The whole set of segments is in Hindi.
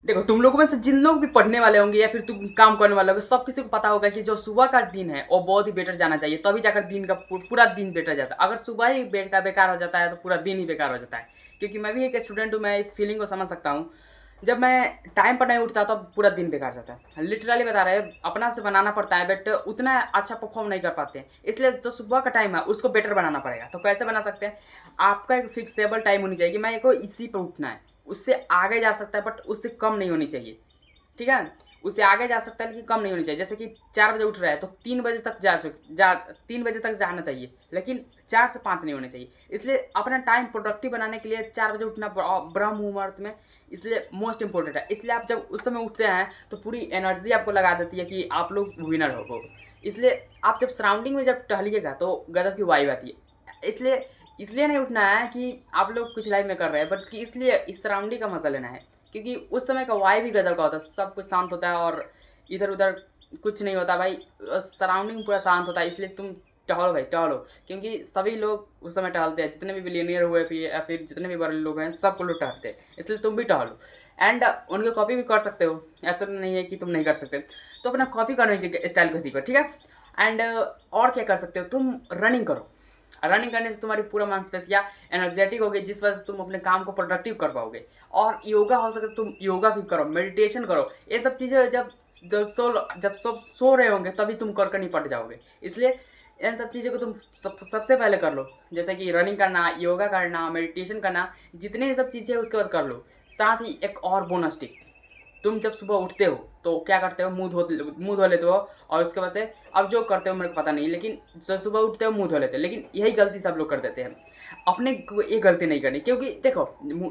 देखो, तुम लोगों में से जिन लोग भी पढ़ने वाले होंगे या फिर तुम काम करने वाले होंगे, सब किसी को पता होगा कि जो सुबह का दिन है वो बहुत ही बेटर जाना चाहिए, तभी जाकर दिन का पूरा दिन बेटर जाता है। अगर सुबह ही बेकार हो जाता है तो पूरा दिन ही बेकार हो जाता है। क्योंकि मैं भी एक स्टूडेंट हूँ, मैं इस फीलिंग को समझ सकता हूँ। जब मैं टाइम पर नहीं उठता तो पूरा दिन बेकार जाता है। लिटरली बता रहे हैं, अपना से बनाना पड़ता है बट उतना अच्छा परफॉर्म नहीं कर पाते हैं। इसलिए जो सुबह का टाइम है उसको बेटर बनाना पड़ेगा। तो कैसे बना सकते हैं? आपका एक फिक्सेबल टाइम होनी चाहिए कि मैं को इसी पर उठना है। उससे आगे जा सकता है बट उससे कम नहीं होनी चाहिए। ठीक है, उससे आगे जा सकता है लेकिन कम नहीं होनी चाहिए। जैसे कि 4 बजे उठ रहा है तो 3 बजे तक 3 बजे तक जाना चाहिए, लेकिन 4 से 5 नहीं होने चाहिए। इसलिए अपना टाइम प्रोडक्टिव बनाने के लिए 4 बजे उठना ब्रह्म मुहूर्त में इसलिए मोस्ट इंपॉर्टेंट है। इसलिए आप जब उस समय उठते हैं तो पूरी एनर्जी आपको लगा देती है कि आप लोग विनर हो। इसलिए आप जब सराउंडिंग में जब टहलिएगा तो गजब की वाइब आती है। इसलिए नहीं उठना है कि आप लोग कुछ लाइफ में कर रहे हैं, बट कि इसलिए इस सराउंडिंग का मजा लेना है। क्योंकि उस समय का वाइब भी गजब का होता है, सब कुछ शांत होता है और इधर उधर कुछ नहीं होता भाई। सराउंडिंग पूरा शांत होता है। इसलिए तुम टहलो भाई, टहलो। क्योंकि सभी लोग उस समय टहलते हैं, जितने भी बिलियनियर हुए फिर या फिर जितने भी बड़े लोग हैं, सब लोग टहलते हैं। इसलिए तुम भी टहलो एंड उनकी कॉपी भी कर सकते हो। ऐसा नहीं है कि तुम नहीं कर सकते। तो अपना कॉपी करने के स्टाइल को सीखो, ठीक है। एंड और क्या कर सकते हो, तुम रनिंग करो। रनिंग करने से तुम्हारी पूरा मांसपेशियाँ एनर्जेटिक होगी, जिस वजह से तुम अपने काम को प्रोडक्टिव कर पाओगे। और योगा हो सके तुम योगा भी करो, मेडिटेशन करो। ये सब चीज़ें जब सब सो रहे होंगे तभी तुम कर निपट जाओगे। इसलिए इन सब चीज़ों को तुम सबसे पहले कर लो। जैसे कि रनिंग करना, योगा करना, मेडिटेशन करना, जितने ये सब चीज़ें उसके बाद कर लो। साथ ही एक और बोनस टिप, तुम जब सुबह उठते हो तो क्या करते हो? मुँह धो लेते हो और उसके बाद से अब जो करते हो मेरे को पता नहीं, लेकिन जब सुबह उठते हो मुँह धो लेते हो। लेकिन यही गलती सब लोग कर देते हैं। अपने को ये गलती नहीं करनी, क्योंकि देखो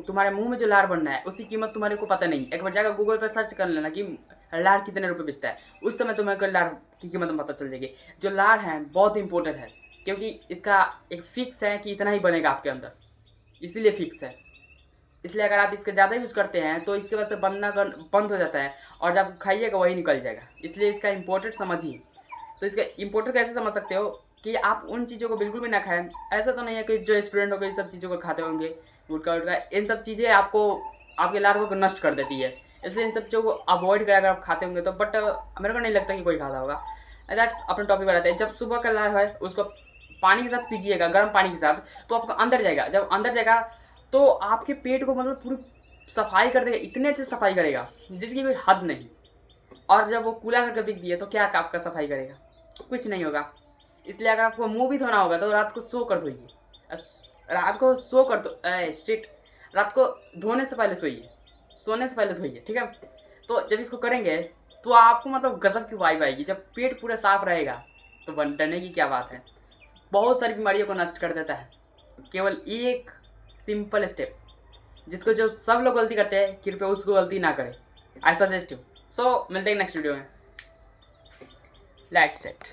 तुम्हारे मुँह में जो लार बनना है उसकी कीमत तुम्हारे को पता नहीं। एक बार जाकर गूगल पर सर्च कर लेना कि लार कितने रुपये बेचता है। उस समय तुम्हें को लार की कीमत पता चल जाएगी। जो लार है बहुत इंपॉर्टेंट है, क्योंकि इसका एक फिक्स है कि इतना ही बनेगा आपके अंदर, इसीलिए फिक्स है। इसलिए अगर आप इसका ज़्यादा यूज़ करते हैं तो इसके वजह से बनना बंद हो जाता है और जब खाइएगा वही निकल जाएगा। इसलिए इसका इम्पोर्टेंट समझिए। तो इसका इम्पोर्टेंट कैसे समझ सकते हो कि आप उन चीज़ों को बिल्कुल भी ना खाएं। ऐसा तो नहीं है कि जो स्टूडेंट हो गए सब चीज़ों को खाते होंगे, गुटखा वुटखा, इन सब चीज़ें आपको आपके लार को नष्ट कर देती है। इसलिए इन सब चीज़ों को अवॉइड करें अगर आप खाते होंगे तो। बट मेरे को नहीं लगता कि कोई खाता होगा। दैट्स अपने टॉपिक पर रहते हैं। जब सुबह का लार है उसको पानी के साथ पीजिएगा, गर्म पानी के साथ, तो आपको अंदर जाएगा। जब अंदर जाएगा तो आपके पेट को मतलब पूरी सफाई कर देगा, इतने अच्छे सफाई करेगा जिसकी कोई हद नहीं। और जब वो कूला करके बिक दिए तो क्या आपका सफाई करेगा? कुछ नहीं होगा। इसलिए अगर आपको मुंह भी धोना होगा तो रात को सो कर धोइए। रात को सो कर दो शिट, रात को धोने से पहले सोइए, सोने से पहले धोइए, ठीक है। तो जब इसको करेंगे तो आपको मतलब गजब की वाइब आएगी। जब पेट पूरा साफ रहेगा तो डरने की क्या बात है। बहुत सारी बीमारियों को नष्ट कर देता है केवल एक सिंपल स्टेप, जिसको जो सब लोग गलती करते हैं कृपया उसको गलती ना करें। I suggest you. सो मिलते हैं नेक्स्ट वीडियो में। Light set.